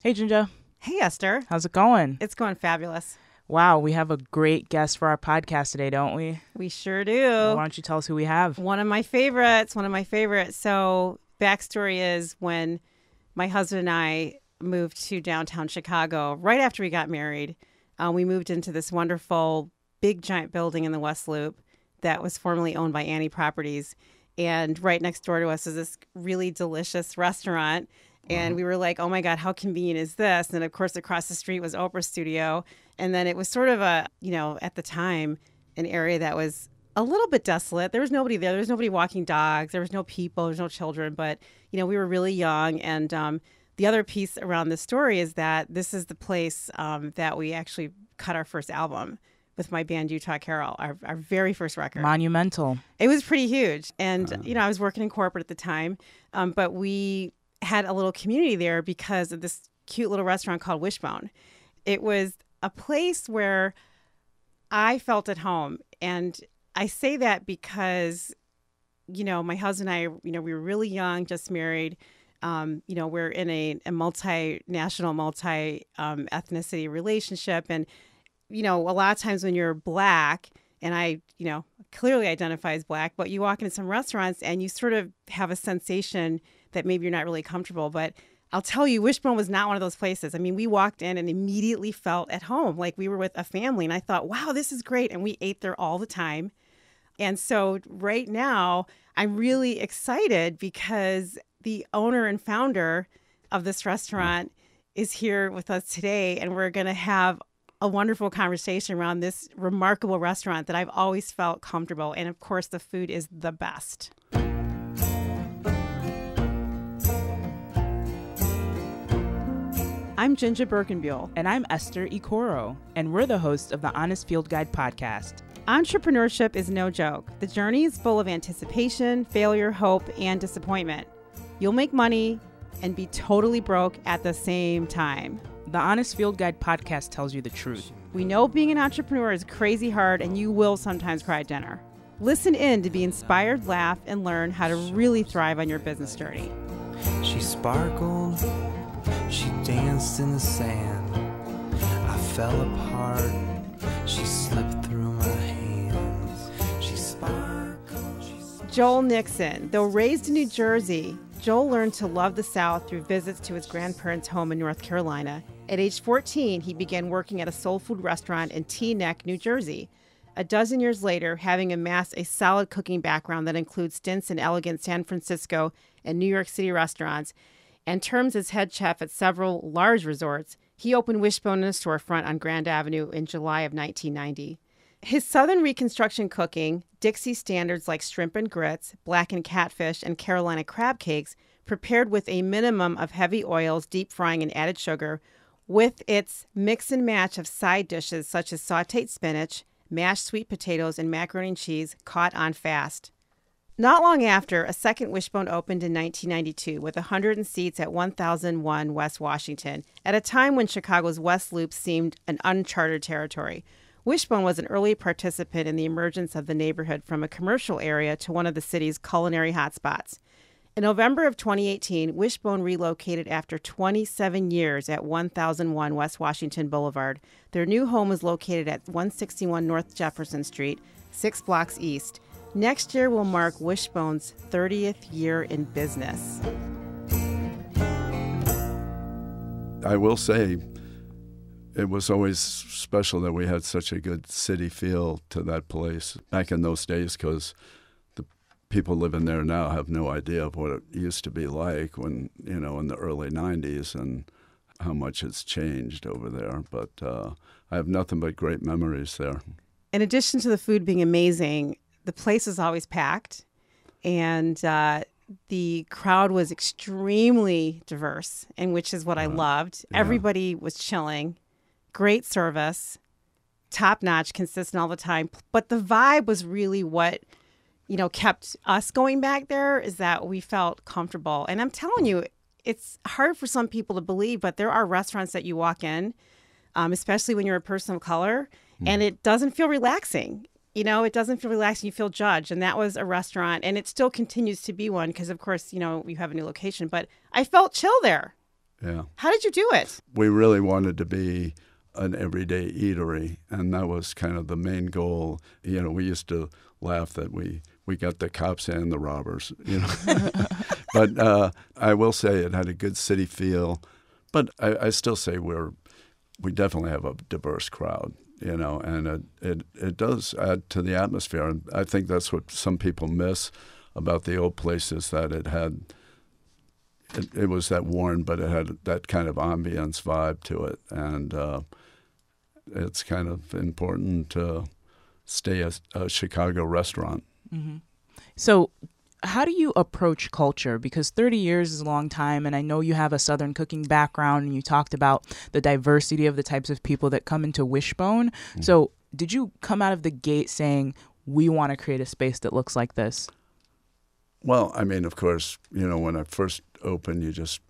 Hey, JinJa. Hey, Esther. How's it going? It's going fabulous. Wow, we have a great guest for our podcast today, don't we? We sure do. Well, why don't you tell us who we have? One of my favorites. So, backstory is when my husband and I moved to downtown Chicago, right after we got married, we moved into this wonderful, big, giant building in the West Loop that was formerly owned by Annie Properties. And right next door to us is this really delicious restaurant. And we were like, oh my God, how convenient is this? And of course, across the street was Oprah's studio. And then it was sort of a, at the time, an area that was a little bit desolate. There was nobody there. There was nobody walking dogs. There was no people. There was no children. But, we were really young. And the other piece around this story is that this is the place that we actually cut our first album with my band Utah Carol, our very first record. Monumental. It was pretty huge. And, I was working in corporate at the time. But we had a little community there because of this cute little restaurant called Wishbone. It was a place where I felt at home. And I say that because, my husband and I, we were really young, just married. We're in a multinational, multi-ethnicity relationship. And, a lot of times when you're Black, and I, clearly identify as Black, but you walk into some restaurants and you sort of have a sensation that maybe you're not really comfortable. But I'll tell you, Wishbone was not one of those places. I mean, we walked in and immediately felt at home, like we were with a family. And I thought, wow, this is great. And we ate there all the time. And so right now, I'm really excited because the owner and founder of this restaurant is here with us today. And we're going to have a wonderful conversation around this remarkable restaurant that I've always felt comfortable. And of course, the food is the best. I'm JinJa Birkenbeuel. And I'm Esther Ikoro. And we're the hosts of the Honest Field Guide podcast. Entrepreneurship is no joke. The journey is full of anticipation, failure, hope, and disappointment. You'll make money and be totally broke at the same time. The Honest Field Guide podcast tells you the truth. We know being an entrepreneur is crazy hard and you will sometimes cry at dinner. Listen in to be inspired, laugh, and learn how to really thrive on your business journey. She sparkled. She danced in the sand. I fell apart. She slipped through my hands. She sparkled. Joel Nixon. Though raised in New Jersey, Joel learned to love the South through visits to his grandparents' home in North Carolina. At age 14, he began working at a soul food restaurant in Teaneck, New Jersey. A dozen years later, having amassed a solid cooking background that includes stints in elegant San Francisco and New York City restaurants, and terms as head chef at several large resorts, he opened Wishbone in a storefront on Grand Avenue in July of 1990. His Southern Reconstruction cooking, Dixie standards like shrimp and grits, blackened catfish, and Carolina crab cakes, prepared with a minimum of heavy oils, deep frying, and added sugar, with its mix and match of side dishes such as sautéed spinach, mashed sweet potatoes, and macaroni and cheese, caught on fast. Not long after, a second Wishbone opened in 1992 with 100 seats at 1001 West Washington, at a time when Chicago's West Loop seemed an uncharted territory. Wishbone was an early participant in the emergence of the neighborhood from a commercial area to one of the city's culinary hotspots. In November of 2018, Wishbone relocated after 27 years at 1001 West Washington Boulevard. Their new home is located at 161 North Jefferson Street, 6 blocks east. Next year will mark Wishbone's 30th year in business. I will say it was always special that we had such a good city feel to that place back in those days, because the people living there now have no idea of what it used to be like when, in the early 90s, and how much it's changed over there. But I have nothing but great memories there. In addition to the food being amazing, the place is always packed, and the crowd was extremely diverse, and which is what I loved. Yeah. Everybody was chilling, great service, top-notch, consistent all the time. But the vibe was really what, kept us going back there, is that we felt comfortable. And I'm telling you, it's hard for some people to believe, but there are restaurants that you walk in, especially when you're a person of color, and it doesn't feel relaxing. It doesn't feel relaxing. You feel judged. And that was a restaurant. And it still continues to be one because, of course, you have a new location. But I felt chill there. Yeah. How did you do it? We really wanted to be an everyday eatery, and that was kind of the main goal. You know, we used to laugh that we got the cops and the robbers, you know. But I will say it had a good city feel. But I still say we definitely have a diverse crowd, you know, and it does add to the atmosphere. And I think that's what some people miss about the old place, is that it was that worn, but it had that kind of ambience vibe to it. And it's kind of important to stay a Chicago restaurant. Mm-hmm. So how do you approach culture? Because 30 years is a long time, and I know you have a Southern cooking background, and you talked about the diversity of the types of people that come into Wishbone. Mm-hmm. So did you come out of the gate saying, we want to create a space that looks like this? Well, I mean, of course, you know, when I first opened, you just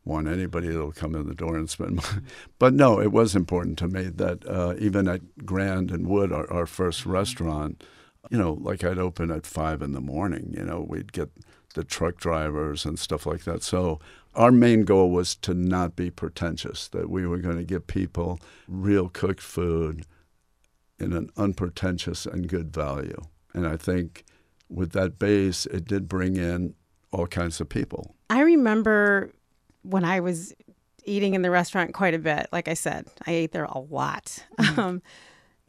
want anybody that'll come in the door and spend money. But no, it was important to me that even at Grand and Wood, our first restaurant, you know, like I'd open at 5 a.m, you know, we'd get the truck drivers and stuff like that. So our main goal was to not be pretentious, that we were going to give people real cooked food in an unpretentious and good value. And I think with that base, it did bring in all kinds of people. I remember when I was eating in the restaurant quite a bit. Like I said, I ate there a lot. Mm-hmm.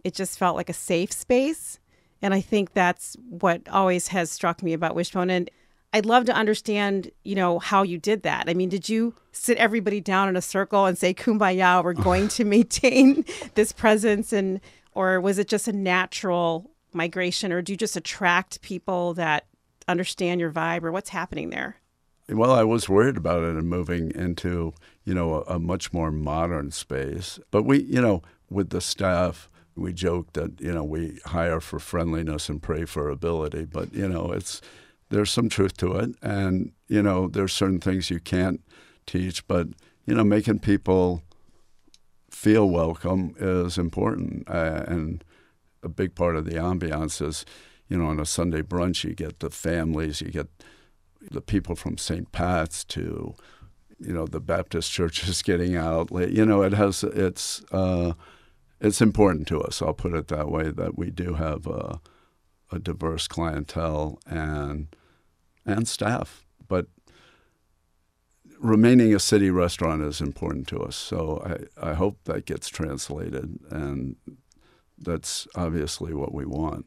It just felt like a safe space. And I think that's what always has struck me about Wishbone. And I'd love to understand, you know, how you did that. I mean, did you sit everybody down in a circle and say, Kumbaya, we're going to maintain this presence? Or was it just a natural migration? Or do you just attract people that understand your vibe? Or what's happening there? Well, I was worried about it and moving into, you know, a much more modern space. But we, you know, with the staff, we joke that, you know, we hire for friendliness and pray for ability. But, you know, there's some truth to it. And, you know, there's certain things you can't teach. But, you know, making people feel welcome is important. And a big part of the ambiance is, you know, on a Sunday brunch, you get the families, you get the people from St. Pat's to, you know, the Baptist churches getting out. You know, it's important to us, I'll put it that way, that we do have a diverse clientele and staff. But remaining a city restaurant is important to us. So I hope that gets translated, and that's obviously what we want.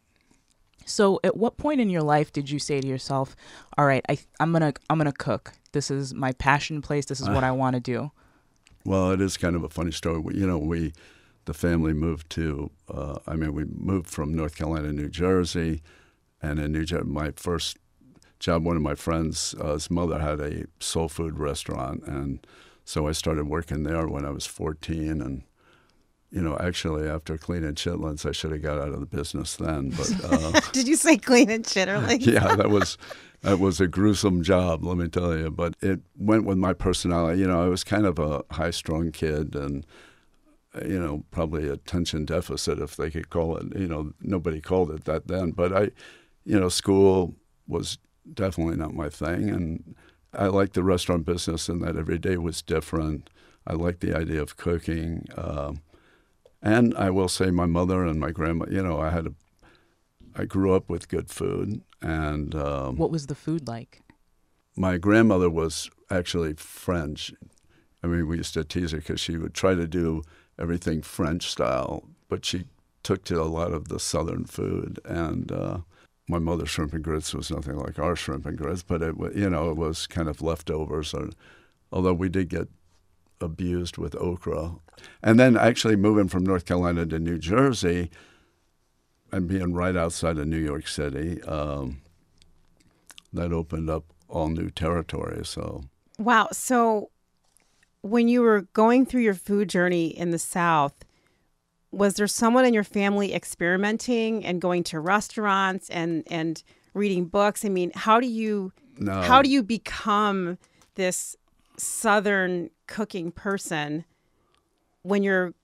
So at what point in your life did you say to yourself, all right, I'm gonna cook. This is my passion place. This is what I want to do? Well, it is kind of a funny story. You know, the family moved to, we moved from North Carolina to New Jersey. And in New Jersey, my first job, one of my friends' his mother had a soul food restaurant. And so I started working there when I was 14. And, you know, actually after Clean and Chitlins, I should have got out of the business then. But Did you say Clean and Chitterlings? Yeah, that was a gruesome job, let me tell you. But it went with my personality. You know, I was kind of a high-strung kid and, you know, probably attention deficit, if they could call it. You know, nobody called it that then. But school was definitely not my thing. And I liked the restaurant business in that every day was different. I liked the idea of cooking. And I will say my mother and my grandma, you know, I grew up with good food. And what was the food like? My grandmother was actually French. I mean, we used to tease her because she would try to do everything French style, but she took to a lot of the Southern food. And my mother's shrimp and grits was nothing like our shrimp and grits, but it was kind of leftovers. Although we did get abused with okra. And then actually moving from North Carolina to New Jersey and being right outside of New York City, that opened up all new territory. So wow. So when you were going through your food journey in the South, was there someone in your family experimenting and going to restaurants and reading books? I mean, how do you become this Southern cooking person when you're,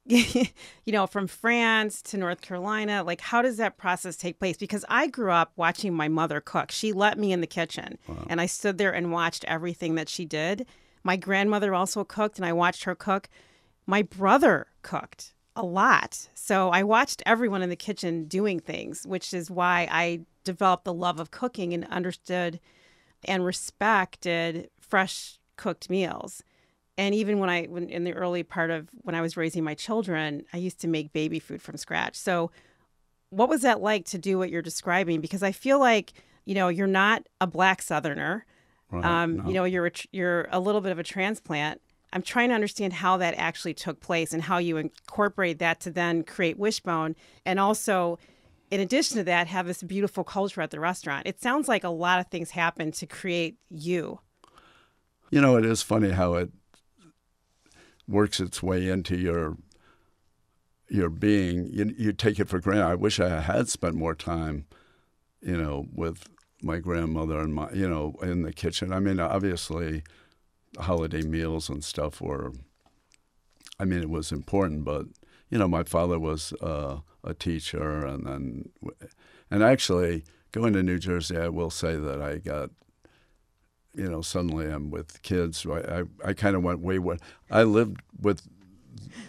you know, from France to North Carolina? Like, how does that process take place? Because I grew up watching my mother cook. She let me in the kitchen, wow, and I stood there and watched everything that she did. My grandmother also cooked, and I watched her cook. My brother cooked a lot. So I watched everyone in the kitchen doing things, which is why I developed the love of cooking and understood and respected fresh cooked meals. And even when in the early part of when I was raising my children, I used to make baby food from scratch. So what was that like to do what you're describing? Because I feel like, you're not a Black Southerner. Right, no. You're a little bit of a transplant. I'm trying to understand how that actually took place and how you incorporate that to then create Wishbone. And also, in addition to that, have this beautiful culture at the restaurant. It sounds like a lot of things happened to create you. It is funny how it works its way into your being. You take it for granted. I wish I had spent more time, with my grandmother and in the kitchen. I mean, obviously, holiday meals and stuff it was important, but, my father was a teacher, and actually going to New Jersey, I will say that I got, suddenly I'm with kids. I kind of went wayward. I lived with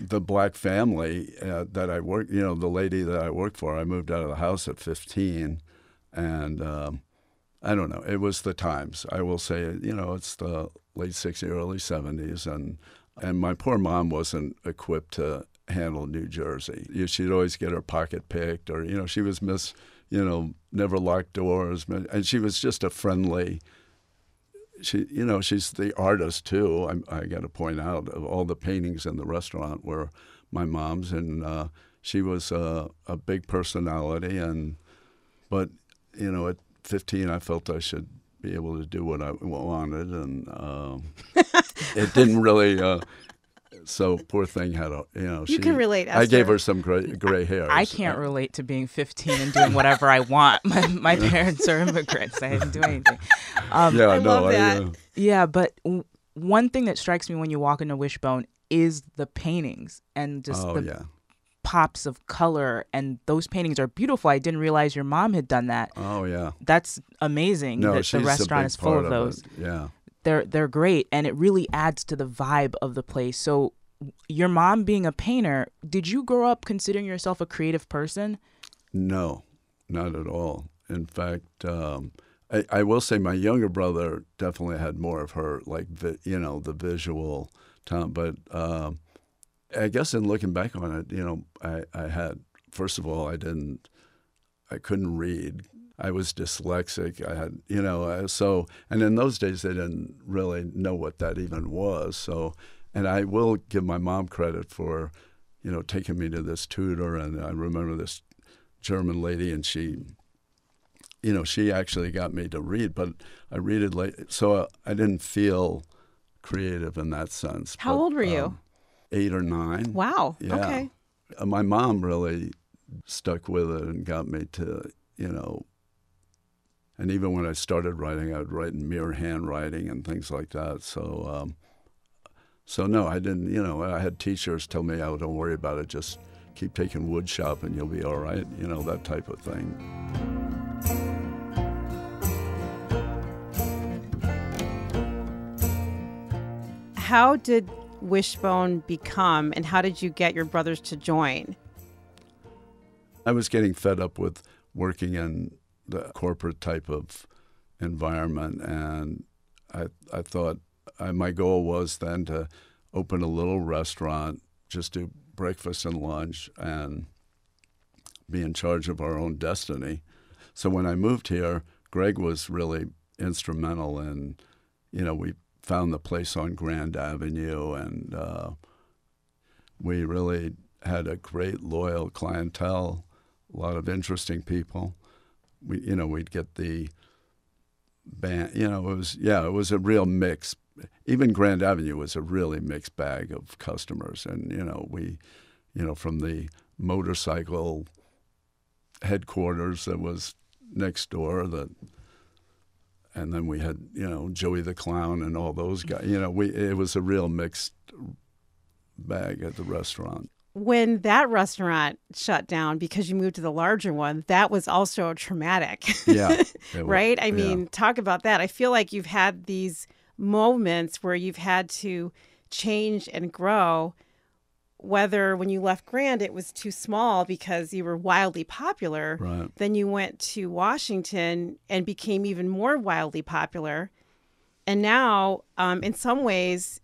the Black family that I worked, the lady that I worked for. I moved out of the house at 15, and I don't know. It was the times. I will say, it's the late 60s, early 70s, and my poor mom wasn't equipped to handle New Jersey. She'd always get her pocket picked, or, she was never locked doors, and she was just a friendly. She's the artist too. I got to point out, of all the paintings in the restaurant were my mom's, and she was a big personality. But at 15, I felt I should be able to do what I wanted, and it didn't really. So poor thing had You can relate, Esther. I gave her some gray hairs. I can't relate to being 15 and doing whatever I want. My parents are immigrants. I didn't do anything. I love that. Yeah, but one thing that strikes me when you walk into Wishbone is the paintings and just pops of color. And those paintings are beautiful. I didn't realize your mom had done that. Oh, yeah. That's amazing that the restaurant is full of those. Yeah. They're great, and it really adds to the vibe of the place. So your mom being a painter, did you grow up considering yourself a creative person? No, not at all. In fact, I will say my younger brother definitely had more of her, the visual talent. But I guess in looking back on it, I had, first of all, I couldn't read. I was dyslexic. I had, and in those days they didn't really know what that even was. So, and I will give my mom credit for, taking me to this tutor. And I remember this German lady, and she actually got me to read, but I read it late. So I didn't feel creative in that sense. How old were you? 8 or 9. Wow. Yeah. Okay. My mom really stuck with it and got me to, and even when I started writing, I would write in mirror handwriting and things like that. So, no, I didn't. I had teachers tell me, "Oh, don't worry about it. Just keep taking wood shop, and you'll be all right." That type of thing. How did Wishbone become, and how did you get your brothers to join? I was getting fed up with working in the corporate type of environment, and I thought my goal was then to open a little restaurant, just do breakfast and lunch, and be in charge of our own destiny. So when I moved here, Greg was really instrumental in, we found the place on Grand Avenue, and we really had a great, loyal clientele, a lot of interesting people. We'd get the band, it was a real mix. Even Grand Avenue was a really mixed bag of customers. And, we, from the motorcycle headquarters that was next door, and then we had, Joey the Clown and all those guys. It was a real mixed bag at the restaurant. When that restaurant shut down because you moved to the larger one, that was also traumatic. Yeah. Right? I mean, talk about that. I feel like you've had these moments where you've had to change and grow, whether when you left Grand it was too small because you were wildly popular, Right. then you went to Washington and became even more wildly popular. And now, in some ways,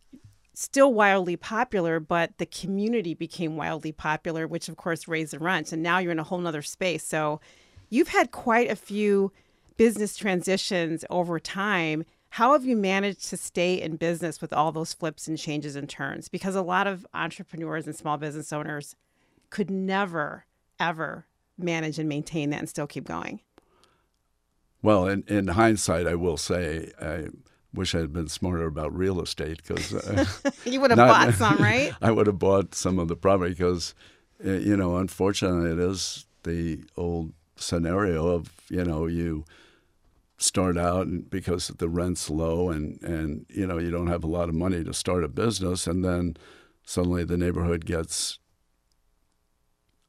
still wildly popular, but the community became wildly popular, which of course raised the rent. And now you're in a whole nother space. So you've had quite a few business transitions over time. How have you managed to stay in business with all those flips and changes and turns? Because a lot of entrepreneurs and small business owners could never, ever manage and maintain that and still keep going. Well, in hindsight, I will say I wish I had been smarter about real estate because you would have bought some, right? I would have bought some of the property because, unfortunately, it is the old scenario of, you start out and because the rent's low and you don't have a lot of money to start a business, and then suddenly the neighborhood gets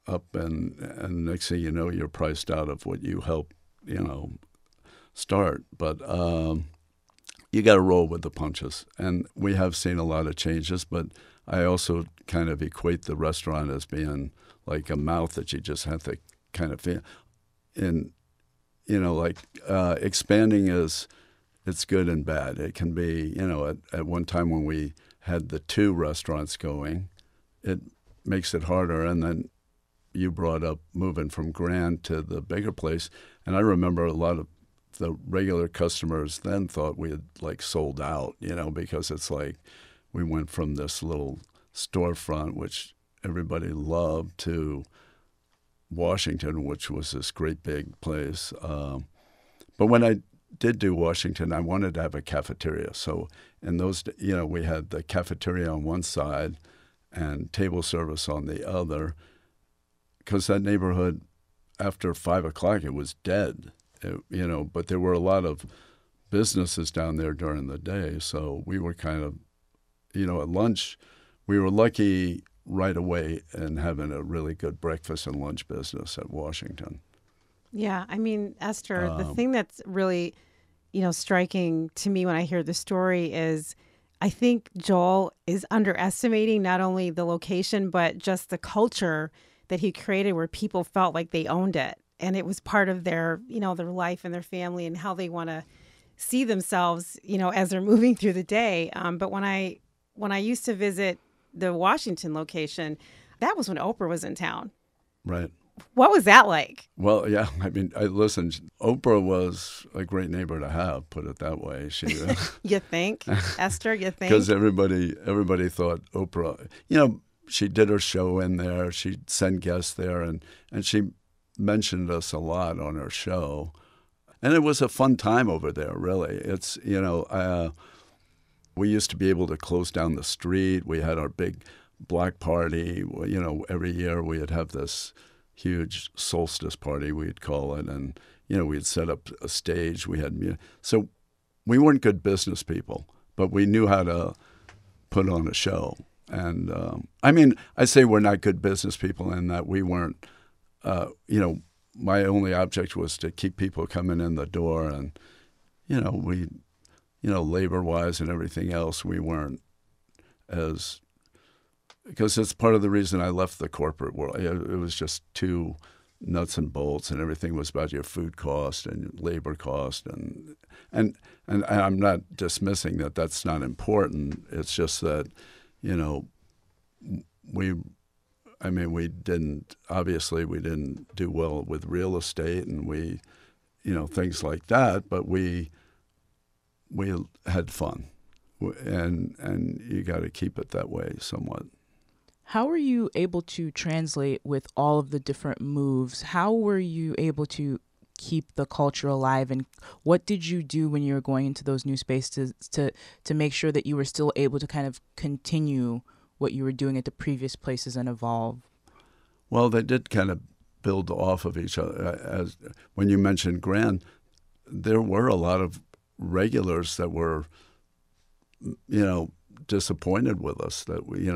up and next thing you know, you're priced out of what you helped, start. But you got to roll with the punches. And we have seen a lot of changes, but I also kind of equate the restaurant as being like a mouth that you just have to kind of feel. And, expanding it's good and bad. It can be, at one time when we had the 2 restaurants going, it makes it harder. And then you brought up moving from Grand to the bigger place. And I remember a lot of the regular customers then thought we had sold out, because it's like we went from this little storefront, which everybody loved, to Washington, which was this great big place. But when I did do Washington, I wanted to have a cafeteria. So in those, we had the cafeteria on one side and table service on the other, because that neighborhood, after 5 o'clock, it was dead. But there were a lot of businesses down there during the day. So we were kind of, at lunch, we were lucky right away in having a really good breakfast and lunch business at Washington. Yeah. I mean, Esther, the thing that's really, striking to me when I hear the story is I think Joel is underestimating not only the location, but just the culture that he created where people felt like they owned it. And it was part of their, their life and their family and how they want to see themselves, as they're moving through the day. But when I used to visit the Washington location, that was when Oprah was in town. Right. What was that like? Well, yeah. I mean, listened. Oprah was a great neighbor to have, put it that way. She, you think, Esther? You think? Because everybody thought Oprah. She did her show in there. She'd send guests there, and she mentioned us a lot on her show, and it was a fun time over there. Really, it's we used to be able to close down the street. We had our big block party. Every year we'd have this huge solstice party, we'd call it, and we'd set up a stage. We had so we weren't good business people, but we knew how to put on a show. And I say we're not good business people in that we weren't. My only object was to keep people coming in the door, and we, labor-wise and everything else, we weren't as, because it's part of the reason I left the corporate world. It was just too nuts and bolts, and everything was about your food cost and labor cost, and I'm not dismissing that that's not important. It's just that, we didn't do well with real estate, and we, things like that. But we had fun, and you got to keep it that way somewhat. How were you able to translate with all of the different moves? How were you able to keep the culture alive, and what did you do when you were going into those new spaces to make sure that you were still able to kind of continue what you were doing at the previous places and evolve? Well, they did kind of build off of each other. As when you mentioned Grand, there were a lot of regulars that were, disappointed with us that we,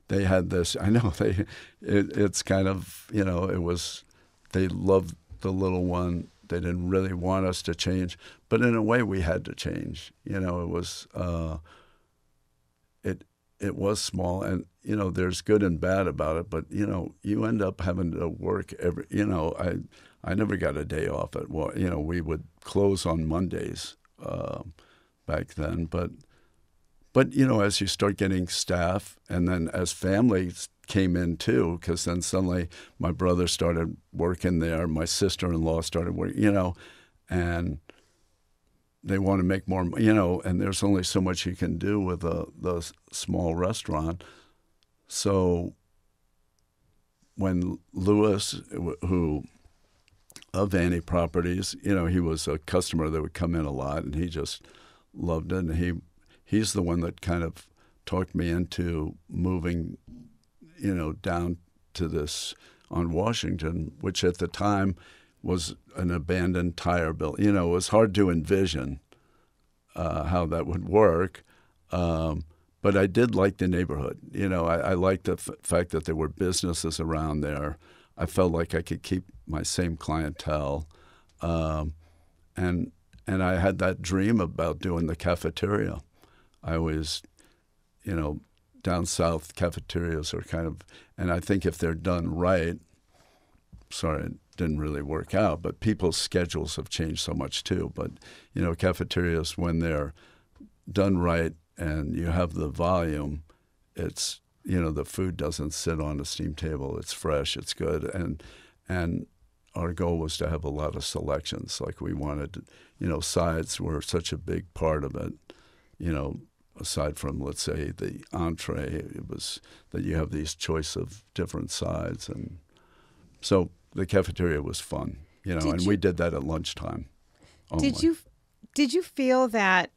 they had this. I know it's kind of, it was, they loved the little one They didn't really want us to change, but in a way we had to change. You know, it was it was small, and you know, there's good and bad about it. But you know, you end up having to work every. You know, I never got a day off at work. You know, we would close on Mondays back then, but you know, as you start getting staff, and then as families came in too, because then suddenly my brother started working there, my sister-in-law started working, you know, and they want to make more, you know, and there's only so much you can do with the small restaurant. So when Lewis, who of Annie Properties, you know, he was a customer that would come in a lot, and he just loved it, and he's the one that kind of talked me into moving, you know, down to this on Washington, which at the time was an abandoned tire building. You know, it was hard to envision how that would work, but I did like the neighborhood. You know, I liked the fact that there were businesses around there. I felt like I could keep my same clientele, and I had that dream about doing the cafeteria. I always, you know, down south cafeterias are kind of, and I think if they're done right, sorry, it didn't really work out, but people's schedules have changed so much too. But, you know, cafeterias, when they're done right and you have the volume, it's, you know, the food doesn't sit on a steam table. It's fresh, it's good. And our goal was to have a lot of selections. Like we wanted, you know, sides were such a big part of it, you know. Aside from, let's say, the entree, it was that you have these choice of different sides. And so the cafeteria was fun, you know, we did that at lunchtime only. Did you feel that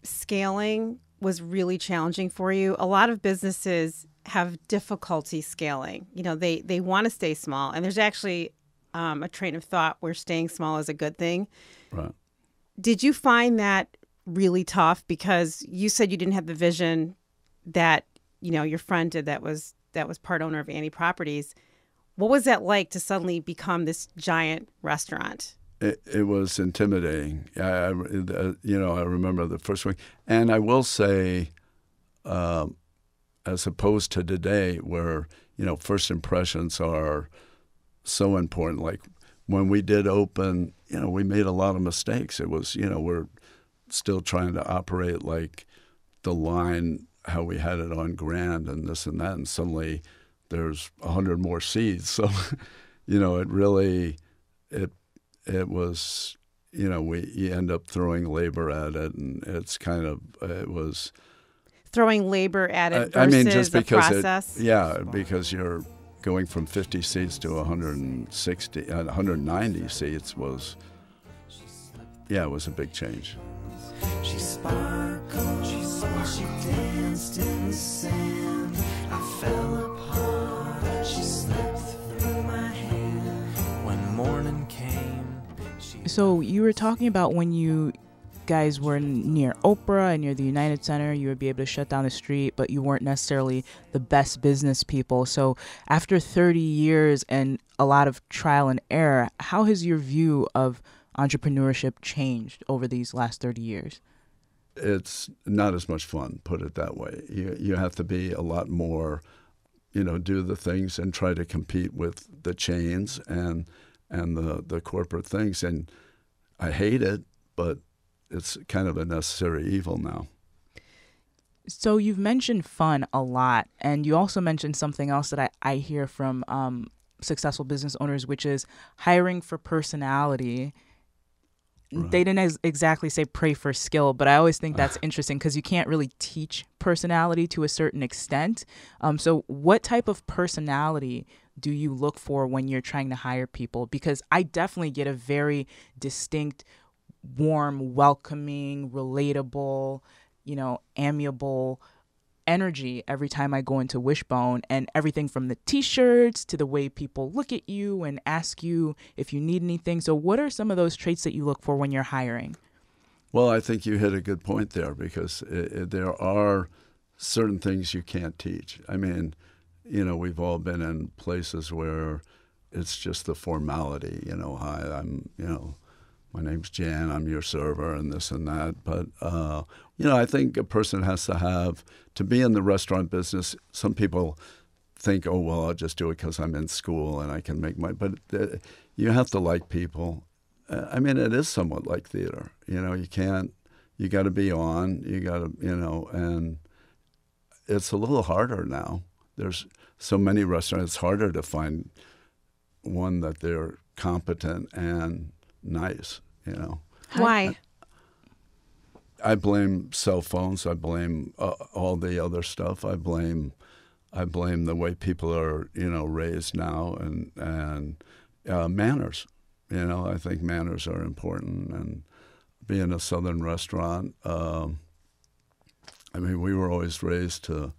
scaling was really challenging for you? A lot of businesses have difficulty scaling. You know, they want to stay small. And there's actually a train of thought where staying small is a good thing. Right. Did you find that really tough, because you said you didn't have the vision that, you know, your friend did that was part owner of Annie Properties? What was that like to suddenly become this giant restaurant? It was intimidating. You know, I remember the first week. And I will say, as opposed to today where, you know, first impressions are so important. Like when we did open, you know, we made a lot of mistakes. It was, you know, we're still trying to operate like the line, how we had it on Grand and this and that, and suddenly there's 100 more seats. So, you know, it really, it was, you know, you end up throwing labor at it, and it's kind of, it was... Throwing labor at it versus I mean, just because the process? Because you're going from 50 seats to 190 seats was, it was a big change. She sparkled, she danced in the sand. I fell apart, she slipped through my hand. When morning came, So you were talking about when you guys were near Oprah and near the United Center, you would be able to shut down the street, but you weren't necessarily the best business people. So after 30 years and a lot of trial and error, how has your view of entrepreneurship changed over these last 30 years? It's not as much fun, put it that way. You have to be a lot more, you know, do the things and try to compete with the chains and the corporate things. And I hate it, but it's kind of a necessary evil now. So you've mentioned fun a lot, and you also mentioned something else that I hear from successful business owners, which is hiring for personality. Right. They didn't exactly say pray for skill, but I always think that's interesting because you can't really teach personality to a certain extent. So what type of personality do you look for when you're trying to hire people? Because I definitely get a very distinct, warm, welcoming, relatable, you know, amiable energy every time I go into Wishbone, and everything from the t-shirts to the way people look at you and ask you if you need anything. So what are some of those traits that you look for when you're hiring? Well, I think you hit a good point there, because there are certain things you can't teach. I mean, you know, we've all been in places where it's just the formality, hi, I'm, my name's Jan, I'm your server, and this and that. But, I think a person has to be in the restaurant business. Some people think, oh, well, I'll just do it because I'm in school and I can make my, but you have to like people. It is somewhat like theater. You got to be on, you got to, and it's a little harder now. There's so many restaurants, it's harder to find one that they're competent and nice, Why? I blame cell phones. I blame all the other stuff. I blame the way people are, raised now, and manners. I think manners are important. And being a Southern restaurant, we were always raised to,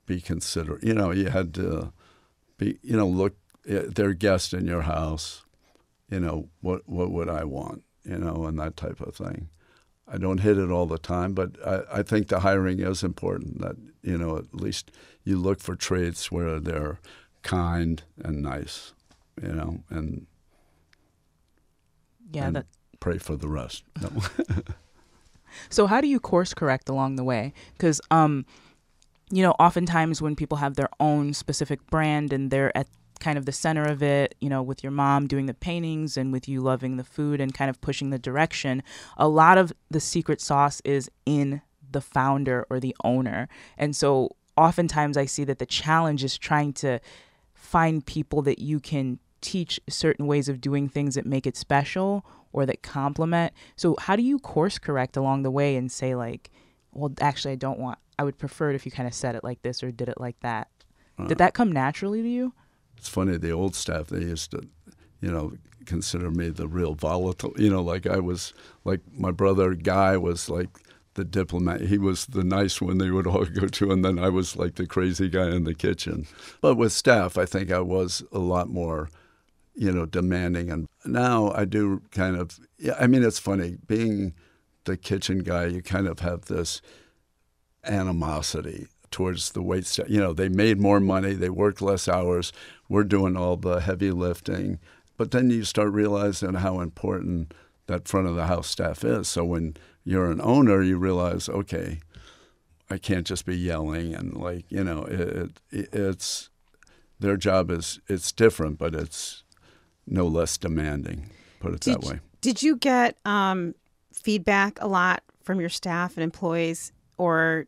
be considerate. You had to be, look, they're guests in your house. What would I want? And that type of thing. I don't hit it all the time, but I think the hiring is important, that, at least you look for traits where they're kind and nice, and pray for the rest. No. So how do you course correct along the way? Because, oftentimes when people have their own specific brand and they're at kind of the center of it, with your mom doing the paintings and with you loving the food and kind of pushing the direction, a lot of the secret sauce is in the founder or the owner. And so oftentimes I see that the challenge is trying to find people that you can teach certain ways of doing things that make it special or that complement. So how do you course correct along the way and say, like, well, actually, I would prefer it if you kind of said it like this or did it like that. Did that come naturally to you? It's funny, the old staff, they used to, consider me the real volatile, like I was, like my brother Guy was like the diplomat. He was the nice one they would all go to, and then I was like the crazy guy in the kitchen. But with staff, I think I was a lot more, demanding. And now I do kind of, it's funny, being the kitchen guy, you kind of have this animosity towards the wait staff. They made more money, they worked less hours, we're doing all the heavy lifting. But then you start realizing how important that front of the house staff is. So when you're an owner, you realize, okay, I can't just be yelling and it's their job it's different, but it's no less demanding, put it that way. Did you get feedback a lot from your staff and employees, or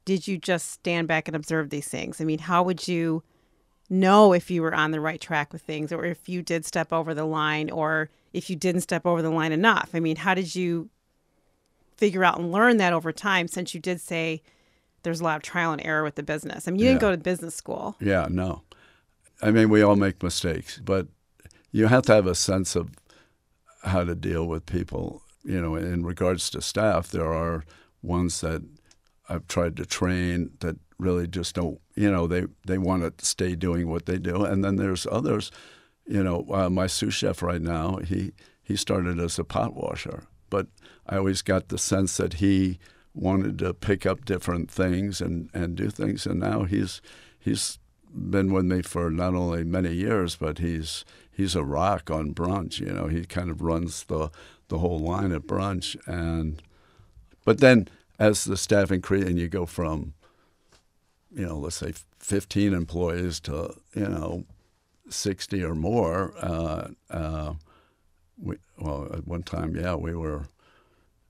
did you just stand back and observe these things? How would you know if you were on the right track with things, or if you did step over the line, or if you didn't step over the line enough? How did you figure out and learn that over time, since you did say there's a lot of trial and error with the business? You didn't go to business school. Yeah, no. We all make mistakes, but you have to have a sense of how to deal with people. In regards to staff, there are ones that I've tried to train that really just don't, they want to stay doing what they do. And then there's others, my sous chef right now, he started as a pot washer, but I always got the sense that he wanted to pick up different things and do things. And now he's been with me for not only many years, but he's a rock on brunch. He kind of runs the whole line at brunch. But then as the staff increases, and you go from, let's say 15 employees to, 60 or more. At one time, we were.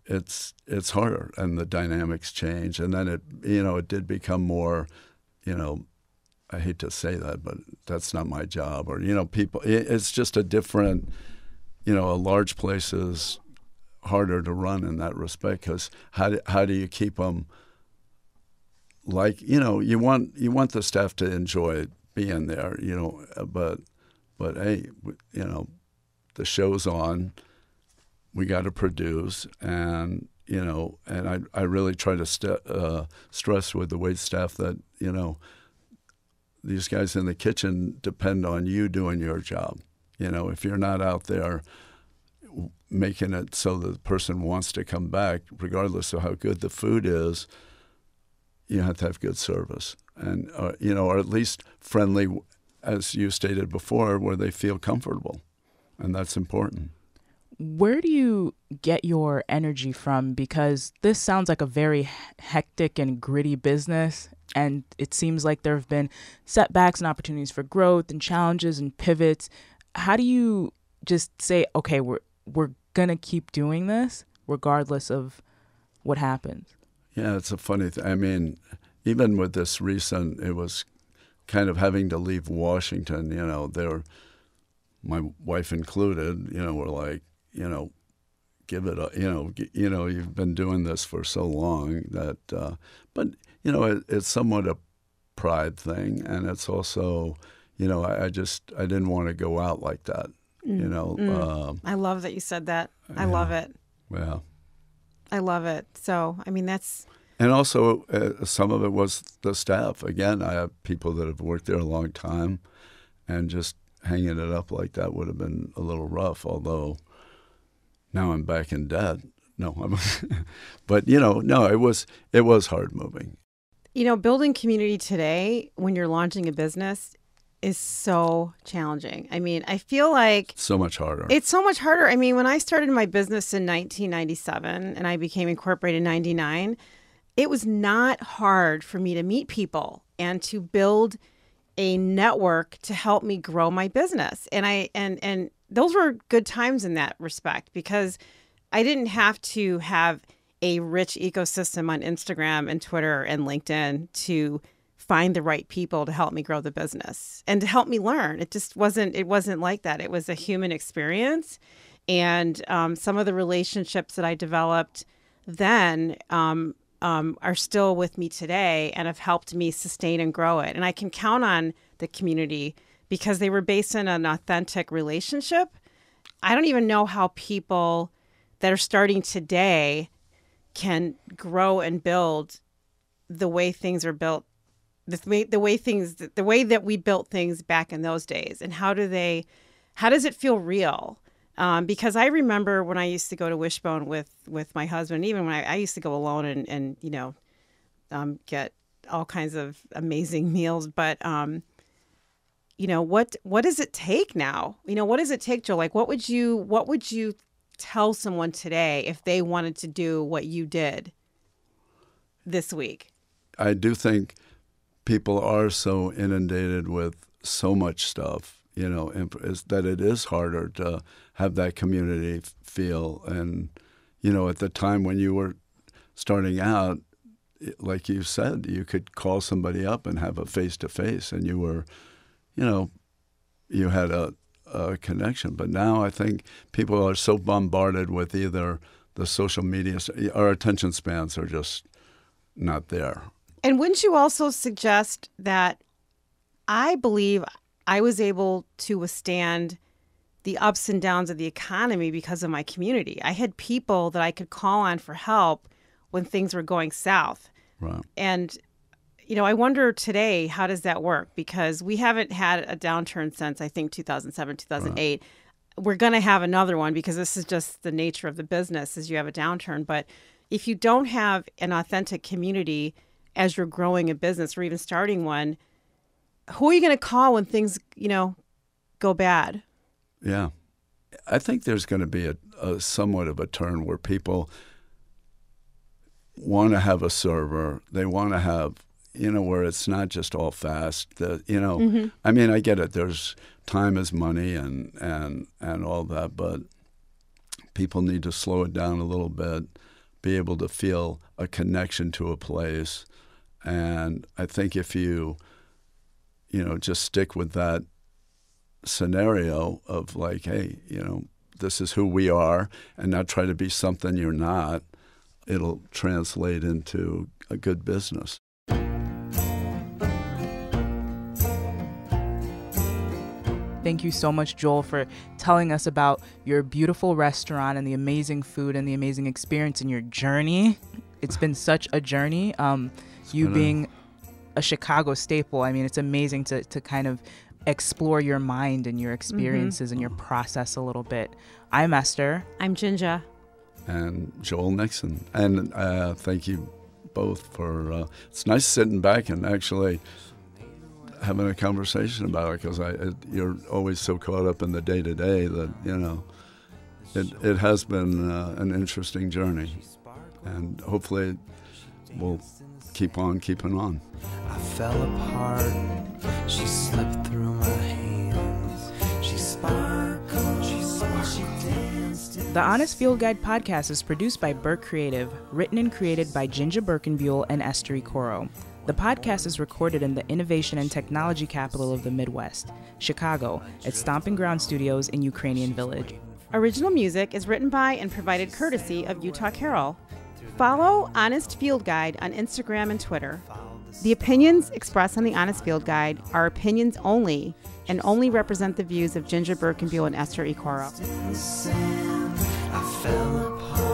It's harder, and the dynamics change, and then it did become more, I hate to say that, but that's not my job, or people. It's just a different, a large place is harder to run in that respect, because how do you keep them like, you want the staff to enjoy being there, but hey, the show's on, we got to produce, and I really try to stress with the wait staff that these guys in the kitchen depend on you doing your job. If you're not out there making it so the person wants to come back, regardless of how good the food is, you have to have good service, and or at least friendly as you stated before, where they feel comfortable, and that's important. Where do you get your energy from? Because this sounds like a very hectic and gritty business, and it seems like there have been setbacks and opportunities for growth and challenges and pivots. How do you just say, okay, we're going to keep doing this regardless of what happens? Yeah, it's a funny thing. I mean, even with this recent, it was kind of having to leave Washington, my wife included, were like, give it a, you've been doing this for so long that, but, it's somewhat a pride thing. And it's also, I didn't want to go out like that, I love that you said that. I love it. Yeah. I love it. So, I mean, that's... And also, some of it was the staff. Again, I have people that have worked there a long time, and just hanging it up like that would have been a little rough, although now I'm back in debt. No, but, no, it was hard moving. Building community today when you're launching a business is so challenging. I mean, I feel like... So much harder. It's so much harder. I mean, when I started my business in 1997 and I became incorporated in 99, it was not hard for me to meet people and to build a network to help me grow my business. And those were good times in that respect, because I didn't have to have a rich ecosystem on Instagram and Twitter and LinkedIn to find the right people to help me grow the business and to help me learn. It wasn't like that. It was a human experience. And some of the relationships that I developed then are still with me today and have helped me sustain and grow it. And I can count on the community because they were based in an authentic relationship. I don't even know how people that are starting today can grow and build the way things are built, the way that we built things back in those days. And how does it feel real? Because I remember when I used to go to Wishbone with my husband, even when I used to go alone and get all kinds of amazing meals. But, what does it take now? What does it take, Joe? Like, what would you tell someone today if they wanted to do what you did this week? I do think people are so inundated with so much stuff, that it is harder to have that community feel. And, at the time when you were starting out, like you said, you could call somebody up and have a face-to-face, and you were, you had a connection. But now I think people are so bombarded with either the social media, our attention spans are just not there. And wouldn't you also suggest that I believe I was able to withstand the ups and downs of the economy because of my community? I had people that I could call on for help when things were going south. Right. And, I wonder today, how does that work? Because we haven't had a downturn since, I think, 2007, 2008. Right. We're going to have another one because this is just the nature of the business, is you have a downturn. But if you don't have an authentic community as you're growing a business or even starting one, who are you going to call when things, go bad? Yeah. I think there's going to be a somewhat of a turn where people want to have a server. They want to have, where it's not just all fast. Mm-hmm. I mean, I get it. There's time is money and all that, but people need to slow it down a little bit, be able to feel a connection to a place. And I think if you just stick with that scenario of like, hey, this is who we are, and not try to be something you're not, it'll translate into a good business. Thank you so much, Joel, for telling us about your beautiful restaurant and the amazing food and the amazing experience and your journey. It's been such a journey. You being a Chicago staple, I mean, it's amazing to kind of explore your mind and your experiences and your process a little bit. I'm Esther. I'm JinJa. And Joel Nixon. And thank you both for, it's nice sitting back and actually having a conversation about it, because you're always so caught up in the day-to-day that, you know, it has been an interesting journey, and hopefully we'll keep on keeping on. I fell apart, she slipped through my hands, she sparkled, she danced. The Honest Field Guide podcast is produced by Birk Creative, written and created by JinJa Birkenbeuel and Esther Ikoro. The podcast is recorded in the innovation and technology capital of the Midwest, Chicago, at Stomping Ground Studios in Ukrainian Village. Original music is written by and provided courtesy of Utah Carol. Follow Honest Field Guide on Instagram and Twitter. The opinions expressed on the Honest Field Guide are opinions only and only represent the views of JinJa Birkenbeuel and Esther Ikoro. I fell apart.